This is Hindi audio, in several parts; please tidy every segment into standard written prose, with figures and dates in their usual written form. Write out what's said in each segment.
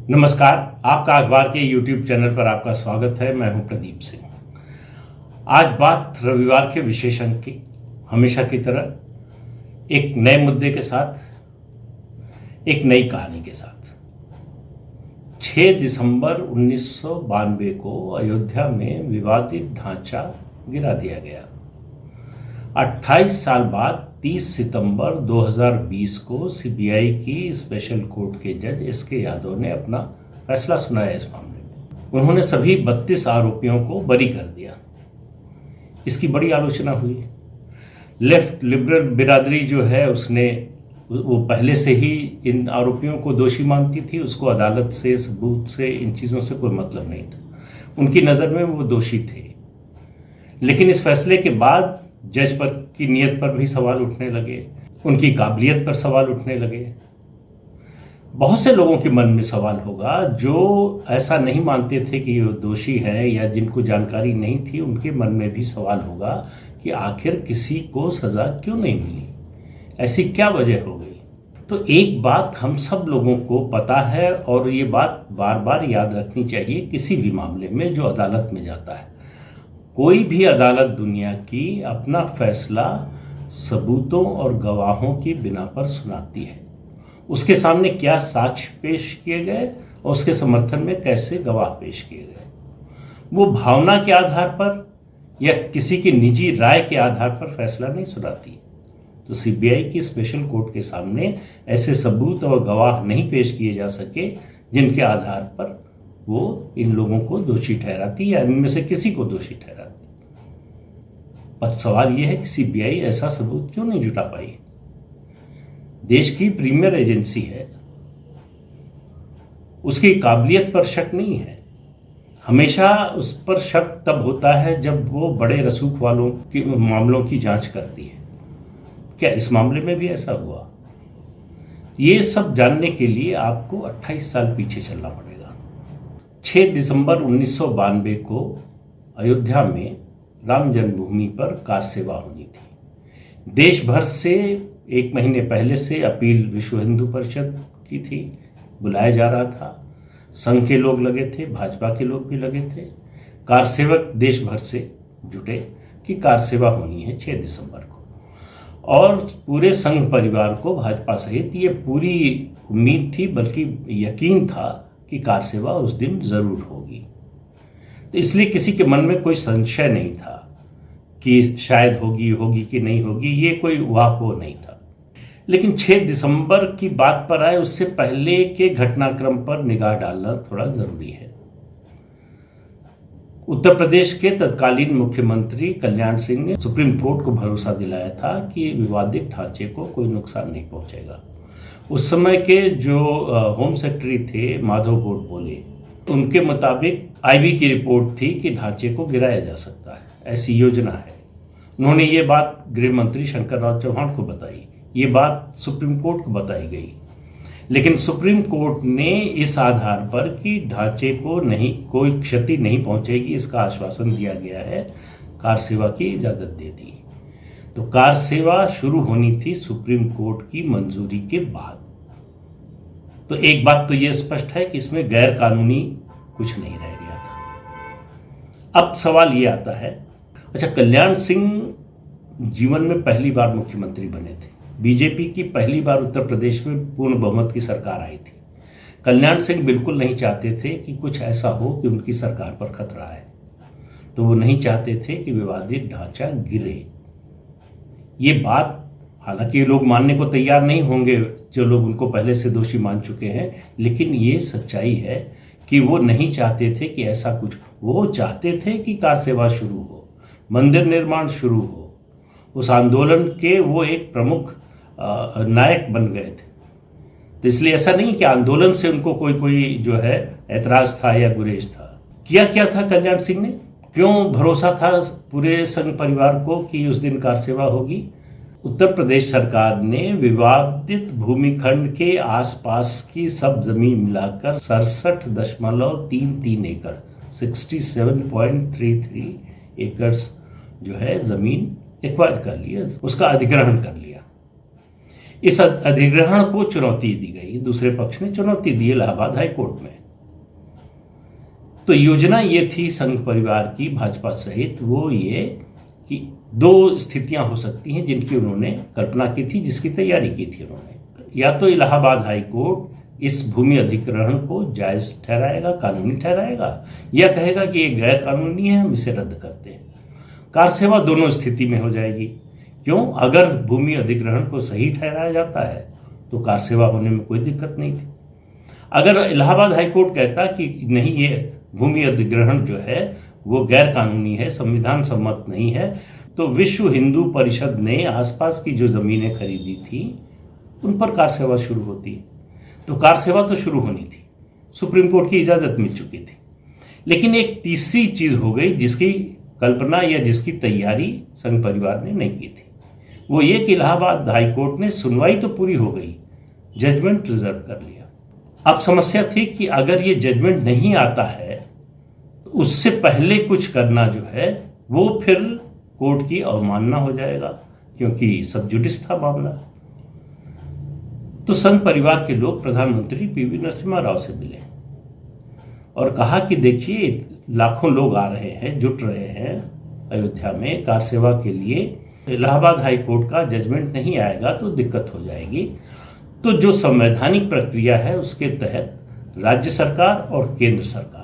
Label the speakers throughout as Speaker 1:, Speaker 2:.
Speaker 1: नमस्कार। आपका अखबार के YouTube चैनल पर आपका स्वागत है। मैं हूं प्रदीप सिंह। आज बात रविवार के विशेष अंक की, हमेशा की तरह एक नए मुद्दे के साथ, एक नई कहानी के साथ। 6 दिसंबर 1992 को अयोध्या में विवादित ढांचा गिरा दिया गया। 28 साल बाद 30 सितंबर 2020 को सीबीआई की स्पेशल कोर्ट के जज एसके यादव ने अपना फैसला सुनाया इस मामले में। उन्होंने सभी 32 आरोपियों को बरी कर दिया। इसकी बड़ी आलोचना हुई। लेफ्ट लिबरल बिरादरी जो है उसने वो पहले से ही इन आरोपियों को दोषी मानती थी। उसको अदालत से, सबूत से, इन चीज़ों से कोई मतलब नहीं था। उनकी नज़र में वो दोषी थे। लेकिन इस फैसले के बाद जज पर की नीयत पर भी सवाल उठने लगे, उनकी काबिलियत पर सवाल उठने लगे। बहुत से लोगों के मन में सवाल होगा जो ऐसा नहीं मानते थे कि वो दोषी है या जिनको जानकारी नहीं थी, उनके मन में भी सवाल होगा कि आखिर किसी को सज़ा क्यों नहीं मिली, ऐसी क्या वजह हो गई। तो एक बात हम सब लोगों को पता है और ये बात बार बार याद रखनी चाहिए किसी भी मामले में जो अदालत में जाता है। कोई भी अदालत दुनिया की अपना फैसला सबूतों और गवाहों की बिना पर सुनाती है। उसके सामने क्या साक्ष्य पेश किए गए और उसके समर्थन में कैसे गवाह पेश किए गए, वो भावना के आधार पर या किसी की निजी राय के आधार पर फैसला नहीं सुनाती। तो सीबीआई की स्पेशल कोर्ट के सामने ऐसे सबूत और गवाह नहीं पेश किए जा सके जिनके आधार पर वो इन लोगों को दोषी ठहराती या इनमें से किसी को दोषी ठहराती। पर सवाल यह है कि सीबीआई ऐसा सबूत क्यों नहीं जुटा पाई। देश की प्रीमियर एजेंसी है, उसकी काबिलियत पर शक नहीं है। हमेशा उस पर शक तब होता है जब वो बड़े रसूख वालों के मामलों की जांच करती है। क्या इस मामले में भी ऐसा हुआ? ये सब जानने के लिए आपको 28 साल पीछे चलना पड़ेगा। 6 दिसंबर 1992 को अयोध्या में राम जन्मभूमि पर कार सेवा होनी थी। देश भर से एक महीने पहले से अपील विश्व हिंदू परिषद की थी, बुलाया जा रहा था। संघ के लोग लगे थे, भाजपा के लोग भी लगे थे। कार सेवक देश भर से जुटे कि कार सेवा होनी है 6 दिसंबर को। और पूरे संघ परिवार को, भाजपा सहित, ये पूरी उम्मीद थी, बल्कि यकीन था कि कार सेवा उस दिन जरूर होगी। तो इसलिए किसी के मन में कोई संशय नहीं था कि शायद होगी कि नहीं होगी, ये कोई ऊहापोह नहीं था। लेकिन 6 दिसंबर की बात पर आए उससे पहले के घटनाक्रम पर निगाह डालना थोड़ा जरूरी है। उत्तर प्रदेश के तत्कालीन मुख्यमंत्री कल्याण सिंह ने सुप्रीम कोर्ट को भरोसा दिलाया था कि विवादित ढांचे को कोई नुकसान नहीं पहुंचेगा। उस समय के जो होम सेक्रेटरी थे माधव गोड बोले, उनके मुताबिक आईबी की रिपोर्ट थी कि ढांचे को गिराया जा सकता है, ऐसी योजना है। उन्होंने ये बात गृह मंत्री शंकर राव चौहान को बताई, ये बात सुप्रीम कोर्ट को बताई गई। लेकिन सुप्रीम कोर्ट ने इस आधार पर कि ढांचे को नहीं कोई क्षति नहीं पहुंचेगी, इसका आश्वासन दिया गया है, कार सेवा की इजाजत दे दी। तो कार सेवा शुरू होनी थी सुप्रीम कोर्ट की मंजूरी के बाद। तो एक बात तो यह स्पष्ट है कि इसमें गैर कानूनी कुछ नहीं रह गया था। अब सवाल ये आता है, अच्छा, कल्याण सिंह जीवन में पहली बार मुख्यमंत्री बने थे। बीजेपी की पहली बार उत्तर प्रदेश में पूर्ण बहुमत की सरकार आई थी। कल्याण सिंह बिल्कुल नहीं चाहते थे कि कुछ ऐसा हो कि उनकी सरकार पर खतरा है। तो वो नहीं चाहते थे कि विवादित ढांचा गिरे। ये बात हालांकि लोग मानने को तैयार नहीं होंगे, जो लोग उनको पहले से दोषी मान चुके हैं, लेकिन ये सच्चाई है कि वो नहीं चाहते थे कि ऐसा कुछ। वो चाहते थे कि कार सेवा शुरू हो, मंदिर निर्माण शुरू हो। उस आंदोलन के वो एक प्रमुख नायक बन गए थे। तो इसलिए ऐसा नहीं कि आंदोलन से उनको कोई जो है ऐतराज था या गुरेज था। किया क्या था कल्याण सिंह ने? क्यों भरोसा था पूरे संघ परिवार को कि उस दिन कार सेवा होगी? उत्तर प्रदेश सरकार ने विवादित भूमिखंड के आसपास की सब जमीन मिलाकर 67.33 एकड़ 67.33 एकड़ जो है जमीन एक्वायर कर लिया, उसका अधिग्रहण कर लिया। इस अधिग्रहण को चुनौती दी गई, दूसरे पक्ष ने चुनौती दी इलाहाबाद हाई कोर्ट में। तो योजना ये थी संघ परिवार की भाजपा सहित, वो ये कि दो स्थितियां हो सकती हैं जिनकी उन्होंने कल्पना की थी, जिसकी तैयारी की थी उन्होंने। या तो इलाहाबाद हाई कोर्ट इस भूमि अधिग्रहण को जायज ठहराएगा, कानूनी ठहराएगा, या कहेगा कि ये गैर कानूनी है, हम इसे रद्द करते हैं। कार सेवा दोनों स्थिति में हो जाएगी। क्यों? अगर भूमि अधिग्रहण को सही ठहराया जाता है तो कार सेवा होने में कोई दिक्कत नहीं थी। अगर इलाहाबाद हाई कोर्ट कहता कि नहीं, ये भूमि अधिग्रहण जो है वो गैर कानूनी है, संविधान सम्मत नहीं है, तो विश्व हिंदू परिषद ने आसपास की जो जमीनें खरीदी थी उन पर कार सेवा शुरू होती। तो कार सेवा तो शुरू होनी थी, सुप्रीम कोर्ट की इजाजत मिल चुकी थी। लेकिन एक तीसरी चीज हो गई जिसकी कल्पना या जिसकी तैयारी संघ परिवार ने नहीं की थी। वो ये कि इलाहाबाद हाई कोर्ट ने सुनवाई तो पूरी हो गई, जजमेंट रिजर्व कर लिया। अब समस्या थी कि अगर ये जजमेंट नहीं आता है तो उससे पहले कुछ करना जो है वो फिर कोर्ट की अवमानना हो जाएगा, क्योंकि सब जुडिस था मामला। तो संघ परिवार के लोग प्रधानमंत्री पीवी नरसिम्हा राव से मिले और कहा कि देखिए, लाखों लोग आ रहे हैं, जुट रहे हैं अयोध्या में कार सेवा के लिए। इलाहाबाद हाई कोर्ट का जजमेंट नहीं आएगा तो दिक्कत हो जाएगी। तो जो संवैधानिक प्रक्रिया है उसके तहत राज्य सरकार और केंद्र सरकार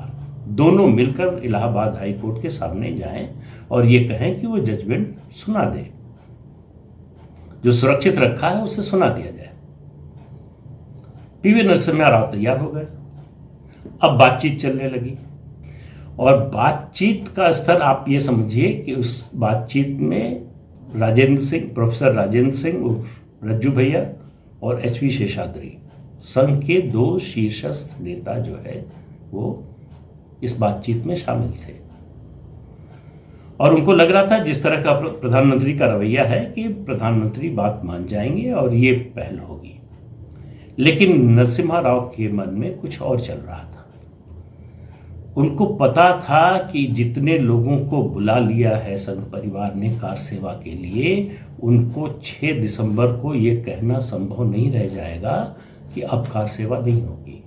Speaker 1: दोनों मिलकर इलाहाबाद हाई कोर्ट के सामने जाएं और ये कहें कि वो जजमेंट सुना दे, जो सुरक्षित रखा है उसे सुना दिया जाए। पीवी नरसिम्हा राव तैयार हो गए। अब बातचीत चलने लगी और बातचीत का स्तर आप ये समझिए कि उस बातचीत में राजेंद्र सिंह, प्रोफेसर राजेंद्र सिंह रज्जू भैया और एचवी शेषाद्री, संघ के दो शीर्षस्थ नेता जो है वो इस बातचीत में शामिल थे। और उनको लग रहा था जिस तरह का प्रधानमंत्री का रवैया है कि प्रधानमंत्री बात मान जाएंगे और ये पहल होगी। लेकिन नरसिम्हा राव के मन में कुछ और चल रहा था। उनको पता था कि जितने लोगों को बुला लिया है संघ परिवार ने कार सेवा के लिए, उनको 6 दिसंबर को ये कहना संभव नहीं रह जाएगा कि अब कार सेवा नहीं होगी,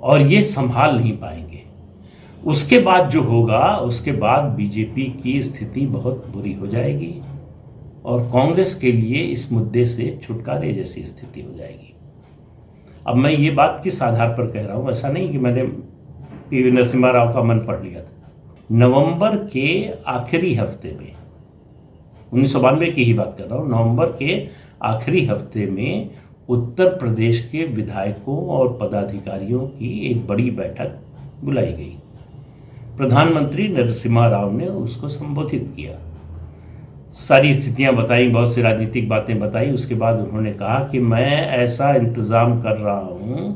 Speaker 1: और ये संभाल नहीं पाएंगे। उसके बाद जो होगा, उसके बाद बीजेपी की स्थिति बहुत बुरी हो जाएगी और कांग्रेस के लिए इस मुद्दे से छुटकारे जैसी स्थिति हो जाएगी। अब मैं ये बात किस आधार पर कह रहा हूं, ऐसा नहीं कि मैंने पीवी नरसिम्हा राव का मन पढ़ लिया था। नवंबर के आखिरी हफ्ते में, 1992 की ही बात कर रहा हूं, नवंबर के आखिरी हफ्ते में उत्तर प्रदेश के विधायकों और पदाधिकारियों की एक बड़ी बैठक बुलाई गई। प्रधानमंत्री नरसिम्हा राव ने उसको संबोधित किया, सारी स्थितियां बताई, बहुत सी राजनीतिक बातें बताई। उसके बाद उन्होंने कहा कि मैं ऐसा इंतजाम कर रहा हूं,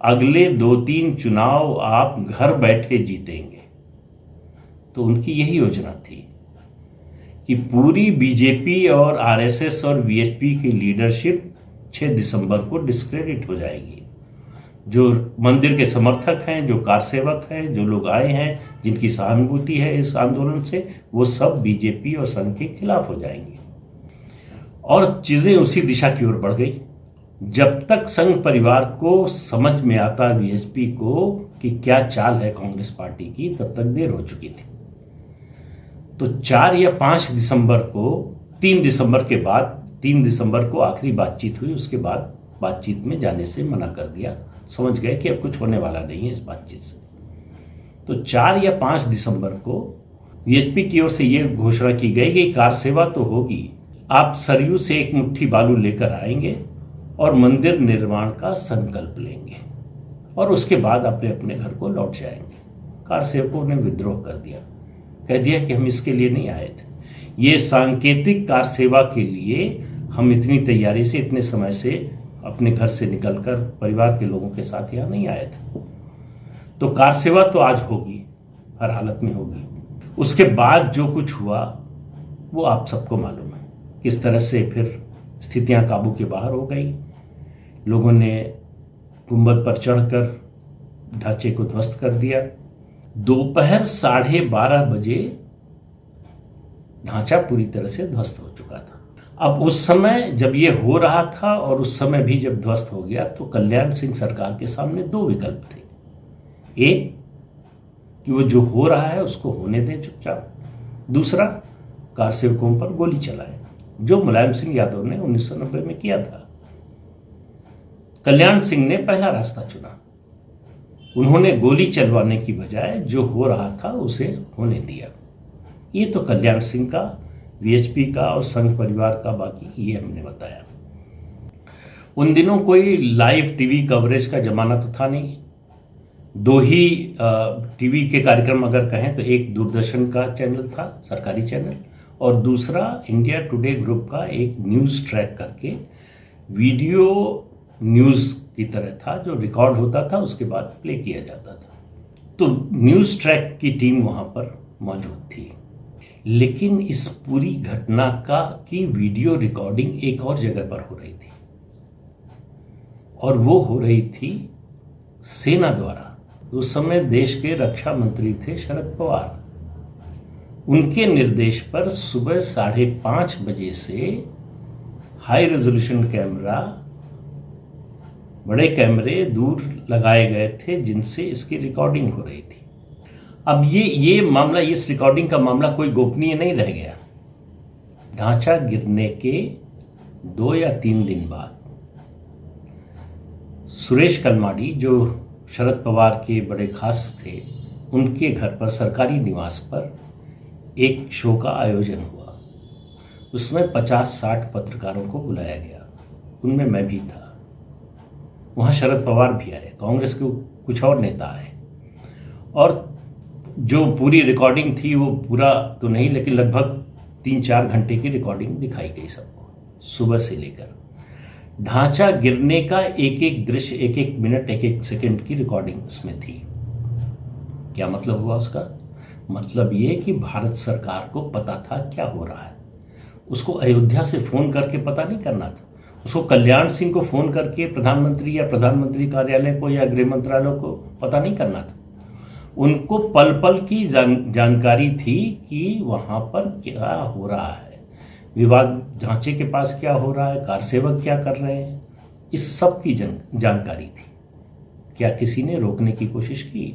Speaker 1: अगले 2-3 चुनाव आप घर बैठे जीतेंगे। तो उनकी यही योजना थी कि पूरी बीजेपी और आरएसएस और वीएचपी की लीडरशिप 6 दिसंबर को डिस्क्रेडिट हो जाएगी। जो मंदिर के समर्थक हैं, जो कार सेवक हैं, जो लोग आए हैं, जिनकी सहानुभूति है इस आंदोलन से, वो सब बीजेपी और संघ के खिलाफ हो जाएंगे। और चीजें उसी दिशा की ओर बढ़ गई। जब तक संघ परिवार को समझ में आता वीएचपी को कि क्या चाल है कांग्रेस पार्टी की, तब तक देर हो चुकी थी। तो 4 या 5 दिसंबर को, 3 दिसंबर के बाद, 3 दिसंबर को आखिरी बातचीत हुई। उसके बाद बातचीत में जाने से मना कर दिया, समझ गए कि अब कुछ होने वाला नहीं है इस बातचीत से। तो 4 या 5 दिसंबर को वीएचपी की ओर से यह घोषणा की गई कि कार सेवा तो होगी, आप सरयू से एक मुट्ठी बालू लेकर आएंगे और मंदिर निर्माण का संकल्प लेंगे और उसके बाद अपने अपने घर को लौट जाएंगे। कार सेवकों ने विद्रोह कर दिया, कह दिया कि हम इसके लिए नहीं आए थे, ये सांकेतिक कार सेवा के लिए हम इतनी तैयारी से, इतने समय से अपने घर से निकलकर परिवार के लोगों के साथ यहाँ नहीं आए थे। तो कार सेवा तो आज होगी, हर हालत में होगी। उसके बाद जो कुछ हुआ वो आप सबको मालूम है, किस तरह से फिर स्थितियां काबू के बाहर हो गई। लोगों ने गुंबद पर चढ़कर ढांचे को ध्वस्त कर दिया। दोपहर 12:30 बजे ढांचा पूरी तरह से ध्वस्त हो चुका था। अब उस समय जब ये हो रहा था और उस समय भी जब ध्वस्त हो गया, तो कल्याण सिंह सरकार के सामने 2 विकल्प थे। एक, कि वो जो हो रहा है उसको होने दें चुपचाप। दूसरा, कार सेवकों पर गोली चलाए, जो मुलायम सिंह यादव ने 1990 में किया था। कल्याण सिंह ने पहला रास्ता चुना, उन्होंने गोली चलवाने की बजाय जो हो रहा था उसे होने दिया। ये तो कल्याण सिंह का, वीएचपी का और संघ परिवार का बाकी ये हमने बताया। उन दिनों कोई लाइव टीवी कवरेज का जमाना तो था नहीं। दो ही टीवी के कार्यक्रम अगर कहें तो एक दूरदर्शन का चैनल था, सरकारी चैनल, और दूसरा इंडिया टुडे ग्रुप का एक न्यूज़ ट्रैक करके वीडियो न्यूज़ की तरह था, जो रिकॉर्ड होता था उसके बाद प्ले किया जाता था। तो न्यूज़ ट्रैक की टीम वहाँ पर मौजूद थी। लेकिन इस पूरी घटना की वीडियो रिकॉर्डिंग एक और जगह पर हो रही थी, और वो हो रही थी सेना द्वारा। उस समय देश के रक्षा मंत्री थे शरद पवार। उनके निर्देश पर सुबह 5:30 बजे से हाई रेजोल्यूशन कैमरा, बड़े कैमरे दूर लगाए गए थे जिनसे इसकी रिकॉर्डिंग हो रही थी। अब ये मामला, इस रिकॉर्डिंग का मामला कोई गोपनीय नहीं रह गया। ढांचा गिरने के 2 या 3 दिन बाद सुरेश कलमाडी, जो शरद पवार के बड़े खास थे, उनके घर पर, सरकारी निवास पर एक शो का आयोजन हुआ। उसमें 50-60 पत्रकारों को बुलाया गया, उनमें मैं भी था। वहाँ शरद पवार भी आए, कांग्रेस के कुछ और नेता आए, और जो पूरी रिकॉर्डिंग थी वो पूरा तो नहीं, लेकिन लगभग 3-4 घंटे की रिकॉर्डिंग दिखाई गई सबको, सुबह से लेकर। ढांचा गिरने का एक एक दृश्य, एक एक मिनट, एक एक सेकंड की रिकॉर्डिंग उसमें थी। क्या मतलब हुआ उसका? मतलब ये कि भारत सरकार को पता था क्या हो रहा है। उसको अयोध्या से फोन करके पता नहीं करना था, उसको कल्याण सिंह को फोन करके प्रधानमंत्री या प्रधानमंत्री कार्यालय को या गृह मंत्रालय को पता नहीं करना था। उनको पल पल की जानकारी थी कि वहां पर क्या हो रहा है, विवाद ढांचे के पास क्या हो रहा है, कार सेवक क्या कर रहे हैं, इस सब की जानकारी थी। क्या किसी ने रोकने की कोशिश की?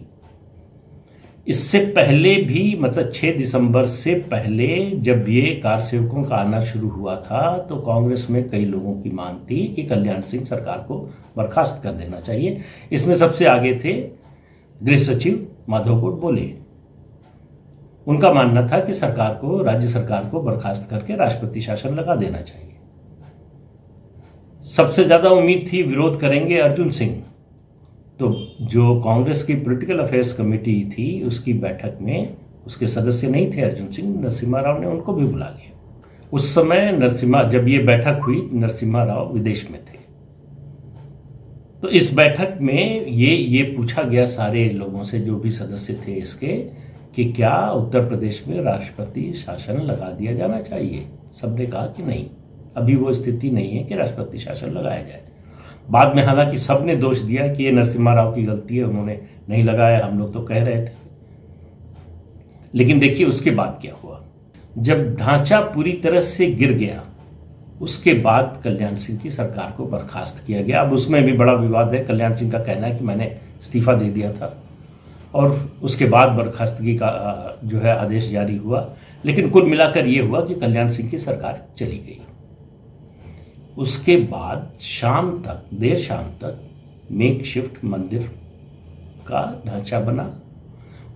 Speaker 1: इससे पहले भी, मतलब 6 दिसंबर से पहले जब ये कार सेवकों का आना शुरू हुआ था, तो कांग्रेस में कई लोगों की मांग थी कि कल्याण सिंह सरकार को बर्खास्त कर देना चाहिए। इसमें सबसे आगे थे गृह सचिव माधव गोड बोले। उनका मानना था कि सरकार को, राज्य सरकार को बर्खास्त करके राष्ट्रपति शासन लगा देना चाहिए। सबसे ज्यादा उम्मीद थी विरोध करेंगे अर्जुन सिंह। तो जो कांग्रेस की पॉलिटिकल अफेयर्स कमेटी थी, उसकी बैठक में उसके सदस्य नहीं थे अर्जुन सिंह, नरसिम्हा राव ने उनको भी बुला लिया। उस समय जब ये बैठक हुई, नरसिम्हा राव विदेश में थे। तो इस बैठक में ये पूछा गया सारे लोगों से, जो भी सदस्य थे इसके, कि क्या उत्तर प्रदेश में राष्ट्रपति शासन लगा दिया जाना चाहिए। सबने कहा कि नहीं, अभी वो स्थिति नहीं है कि राष्ट्रपति शासन लगाया जाए। बाद में हालांकि सबने दोष दिया कि ये नरसिम्हा राव की गलती है, उन्होंने नहीं लगाया, हम लोग तो कह रहे थे। लेकिन देखिए उसके बाद क्या हुआ। जब ढांचा पूरी तरह से गिर गया, उसके बाद कल्याण सिंह की सरकार को बर्खास्त किया गया। अब उसमें भी बड़ा विवाद है। कल्याण सिंह का कहना है कि मैंने इस्तीफा दे दिया था, और उसके बाद बर्खास्तगी का जो है आदेश जारी हुआ। लेकिन कुल मिलाकर ये हुआ कि कल्याण सिंह की सरकार चली गई। उसके बाद देर शाम तक मेकशिफ्ट मंदिर का ढांचा बना,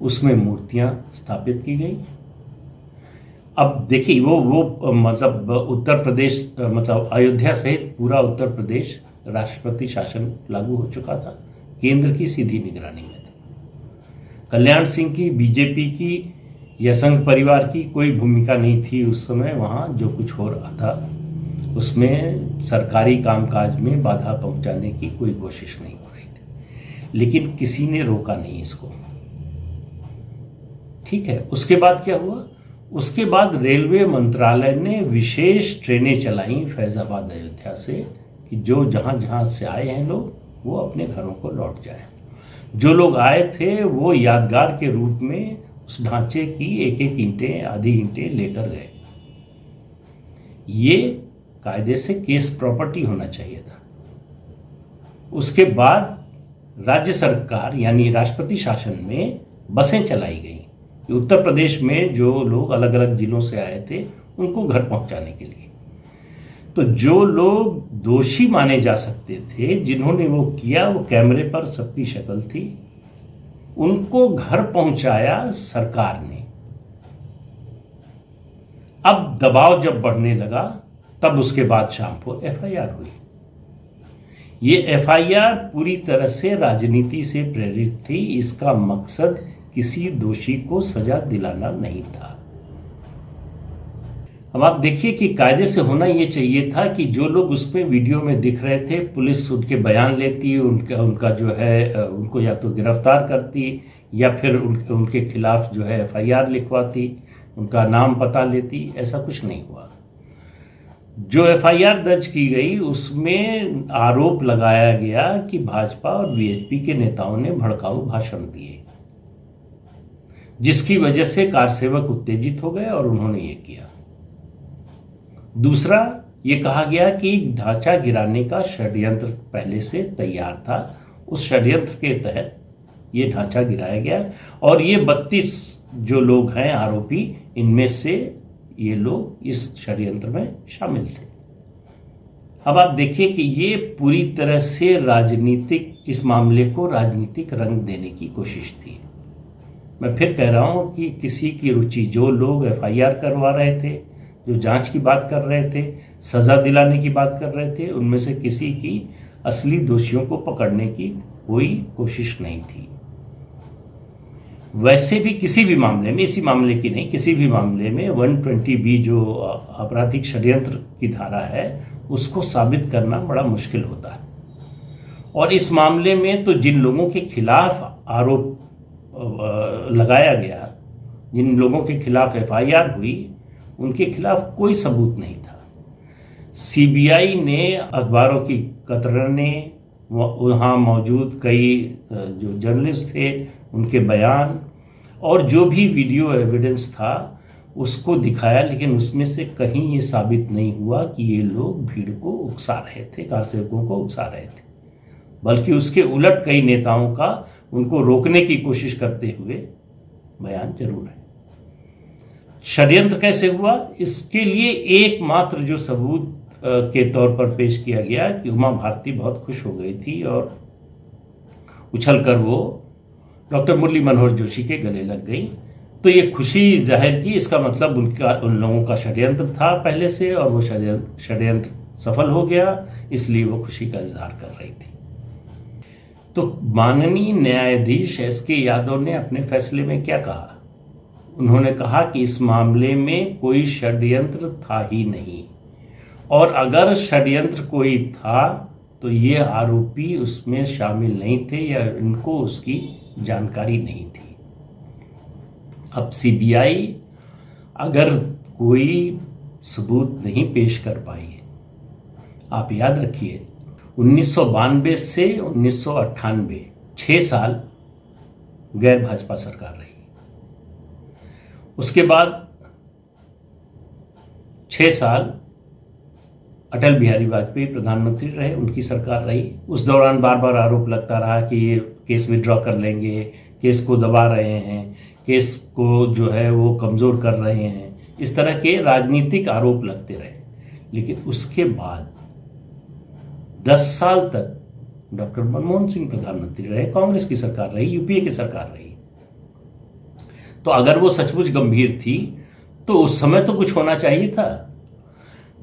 Speaker 1: उसमें मूर्तियां स्थापित की गई। अब देखिए वो मतलब उत्तर प्रदेश, मतलब अयोध्या सहित पूरा उत्तर प्रदेश राष्ट्रपति शासन लागू हो चुका था, केंद्र की सीधी निगरानी में था। कल्याण सिंह की, बीजेपी की या संघ परिवार की कोई भूमिका नहीं थी उस समय। वहाँ जो कुछ हो रहा था उसमें सरकारी कामकाज में बाधा पहुंचाने की कोई कोशिश नहीं हो रही थी, लेकिन किसी ने रोका नहीं इसको। ठीक है, उसके बाद क्या हुआ? उसके बाद रेलवे मंत्रालय ने विशेष ट्रेनें चलाई फैजाबाद अयोध्या से, कि जो जहां जहां से आए हैं लोग वो अपने घरों को लौट जाएं। जो लोग आए थे वो यादगार के रूप में उस ढांचे की एक एक ईंटें, आधी ईंटें लेकर गए। ये कायदे से केस प्रॉपर्टी होना चाहिए था। उसके बाद राज्य सरकार यानी राष्ट्रपति शासन में बसें चलाई गई कि उत्तर प्रदेश में जो लोग अलग अलग जिलों से आए थे उनको घर पहुंचाने के लिए। तो जो लोग दोषी माने जा सकते थे, जिन्होंने वो किया, वो कैमरे पर सबकी शक्ल थी, उनको घर पहुंचाया सरकार ने। अब दबाव जब बढ़ने लगा तब उसके बाद शाम को एफआईआर हुई। ये एफआईआर पूरी तरह से राजनीति से प्रेरित थी। इसका मकसद किसी दोषी को सजा दिलाना नहीं था। अब आप देखिए कि कायदे से होना ये चाहिए था कि जो लोग उसमें वीडियो में दिख रहे थे, पुलिस उनके बयान लेती, उनका जो है उनको या तो गिरफ्तार करती या फिर उनके खिलाफ जो है एफआईआर लिखवाती, उनका नाम पता लेती। ऐसा कुछ नहीं हुआ। जो एफआईआर दर्ज की गई उसमें आरोप लगाया गया कि भाजपा और बीएसपी के नेताओं ने भड़काऊ भाषण दिए, जिसकी वजह से कारसेवक उत्तेजित हो गए और उन्होंने ये किया। दूसरा, ये कहा गया कि ढांचा गिराने का षड्यंत्र पहले से तैयार था, उस षड्यंत्र के तहत ये ढांचा गिराया गया और ये 32 जो लोग हैं आरोपी, इनमें से ये लोग इस षड्यंत्र में शामिल थे। अब आप देखिए कि ये पूरी तरह से राजनीतिक, इस मामले को राजनीतिक रंग देने की कोशिश थी। मैं फिर कह रहा हूं कि किसी की रुचि, जो लोग एफआईआर करवा रहे थे, जो जांच की बात कर रहे थे, सजा दिलाने की बात कर रहे थे, उनमें से किसी की असली दोषियों को पकड़ने की कोई कोशिश नहीं थी। वैसे भी किसी भी मामले में, इसी मामले की नहीं, किसी भी मामले में 120B जो आपराधिक षड्यंत्र की धारा है, उसको साबित करना बड़ा मुश्किल होता है। और इस मामले में तो जिन लोगों के खिलाफ आरोप लगाया गया, जिन लोगों के खिलाफ एफआईआर हुई, उनके खिलाफ कोई सबूत नहीं था। सीबीआई ने, अखबारों की कतरनें, वहाँ मौजूद कई जो जर्नलिस्ट थे उनके बयान और जो भी वीडियो एविडेंस था उसको दिखाया, लेकिन उसमें से कहीं ये साबित नहीं हुआ कि ये लोग भीड़ को उकसा रहे थे, कारसेवकों को उकसा रहे थे। बल्कि उसके उलट कई नेताओं का उनको रोकने की कोशिश करते हुए बयान जरूर है। षड्यंत्र कैसे हुआ, इसके लिए एकमात्र जो सबूत के तौर पर पेश किया गया कि उमा भारती बहुत खुश हो गई थी और उछलकर वो डॉक्टर मुरली मनोहर जोशी के गले लग गई। तो ये खुशी जाहिर की, इसका मतलब उन लोगों का षड्यंत्र था पहले से और वो षड्यंत्र सफल हो गया, इसलिए वो खुशी का इजहार कर रही थी। तो माननीय न्यायाधीश एसके यादव ने अपने फैसले में क्या कहा? उन्होंने कहा कि इस मामले में कोई षड्यंत्र था ही नहीं, और अगर षड्यंत्र कोई था तो ये आरोपी उसमें शामिल नहीं थे या इनको उसकी जानकारी नहीं थी। अब सीबीआई अगर कोई सबूत नहीं पेश कर पाई, आप याद रखिए 1992 से 1998 6 साल गैर भाजपा सरकार रही। उसके बाद 6 साल अटल बिहारी वाजपेयी प्रधानमंत्री रहे, उनकी सरकार रही। उस दौरान बार बार आरोप लगता रहा कि ये केस विड्रॉ कर लेंगे, केस को दबा रहे हैं, केस को जो है वो कमज़ोर कर रहे हैं, इस तरह के राजनीतिक आरोप लगते रहे। लेकिन उसके बाद 10 साल तक डॉक्टर मनमोहन सिंह प्रधानमंत्री रहे, कांग्रेस की सरकार रही, यूपीए की सरकार रही। तो अगर वो सचमुच गंभीर थी तो उस समय तो कुछ होना चाहिए था।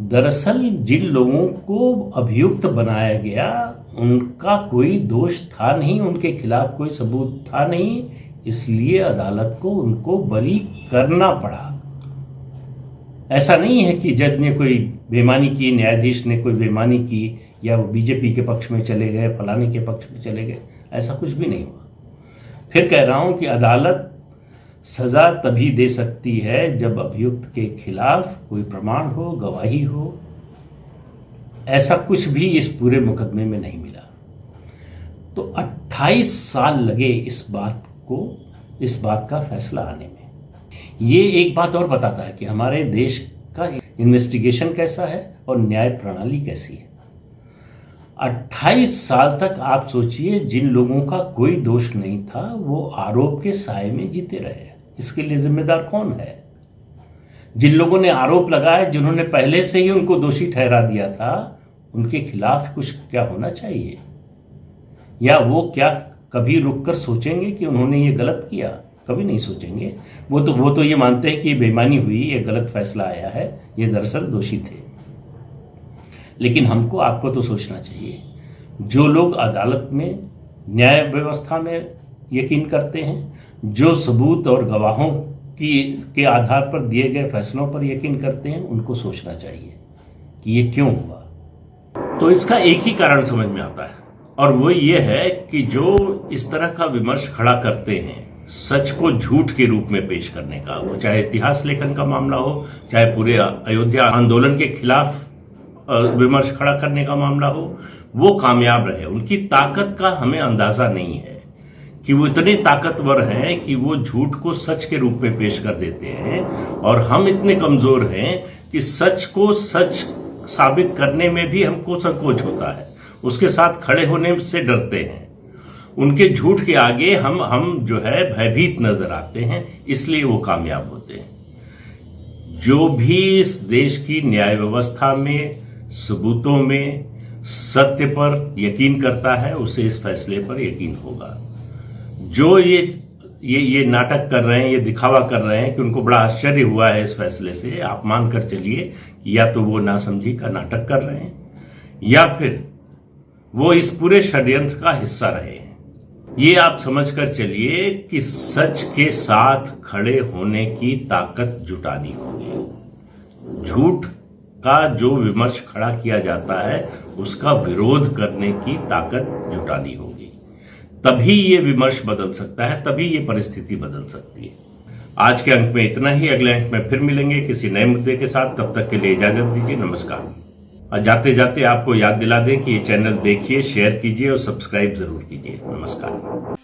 Speaker 1: दरअसल जिन लोगों को अभियुक्त बनाया गया उनका कोई दोष था नहीं, उनके खिलाफ कोई सबूत था नहीं, इसलिए अदालत को उनको बरी करना पड़ा। ऐसा नहीं है कि जज ने कोई बेईमानी की, न्यायाधीश ने कोई बेईमानी की या वो बीजेपी के पक्ष में चले गए, फलाने के पक्ष में चले गए, ऐसा कुछ भी नहीं हुआ। फिर कह रहा हूं कि अदालत सजा तभी दे सकती है जब अभियुक्त के खिलाफ कोई प्रमाण हो, गवाही हो। ऐसा कुछ भी इस पूरे मुकदमे में नहीं मिला। तो 28 साल लगे इस बात का फैसला आने में। ये एक बात और बताता है कि हमारे देश का इन्वेस्टिगेशन कैसा है और न्याय प्रणाली कैसी है। 28 साल तक आप सोचिए, जिन लोगों का कोई दोष नहीं था वो आरोप के साए में जीते रहे। इसके लिए जिम्मेदार कौन है? जिन लोगों ने आरोप लगाए, जिन्होंने पहले से ही उनको दोषी ठहरा दिया था, उनके खिलाफ कुछ क्या होना चाहिए? या वो क्या कभी रुककर सोचेंगे कि उन्होंने ये गलत किया? कभी नहीं सोचेंगे। वो तो ये मानते हैं कि ये बेईमानी हुई, ये गलत फैसला आया है, ये दरअसल दोषी थे। लेकिन हमको आपको तो सोचना चाहिए, जो लोग अदालत में, न्याय व्यवस्था में यकीन करते हैं, जो सबूत और गवाहों के आधार पर दिए गए फैसलों पर यकीन करते हैं, उनको सोचना चाहिए कि ये क्यों हुआ। तो इसका एक ही कारण समझ में आता है, और वो ये है कि जो इस तरह का विमर्श खड़ा करते हैं, सच को झूठ के रूप में पेश करने का, वो चाहे इतिहास लेखन का मामला हो, चाहे पूरे अयोध्या आंदोलन के खिलाफ विमर्श खड़ा करने का मामला हो, वो कामयाब रहे। उनकी ताकत का हमें अंदाजा नहीं है कि वो इतने ताकतवर हैं कि वो झूठ को सच के रूप में पेश कर देते हैं, और हम इतने कमजोर हैं कि सच को सच साबित करने में भी हमको संकोच होता है, उसके साथ खड़े होने से डरते हैं। उनके झूठ के आगे हम जो है भयभीत नजर आते हैं, इसलिए वो कामयाब होते हैं। जो भी इस देश की न्याय व्यवस्था में, सबूतों में, सत्य पर यकीन करता है, उसे इस फैसले पर यकीन होगा। जो ये नाटक कर रहे हैं, ये दिखावा कर रहे हैं कि उनको बड़ा आश्चर्य हुआ है इस फैसले से, आप मान कर चलिए कि या तो वो नासमझी का नाटक कर रहे हैं, या फिर वो इस पूरे षड्यंत्र का हिस्सा रहे हैं। ये आप समझ कर चलिए कि सच के साथ खड़े होने की ताकत जुटानी होगी। झूठ का जो विमर्श खड़ा किया जाता है, उसका विरोध करने की ताकत जुटानी होगी। तभी ये विमर्श बदल सकता है, तभी ये परिस्थिति बदल सकती है। आज के अंक में इतना ही। अगले अंक में फिर मिलेंगे किसी नए मुद्दे के साथ। तब तक के लिए इजाजत दीजिए। नमस्कार। और जाते जाते आपको याद दिला दें कि ये चैनल देखिए, शेयर कीजिए और सब्सक्राइब जरूर कीजिए। नमस्कार।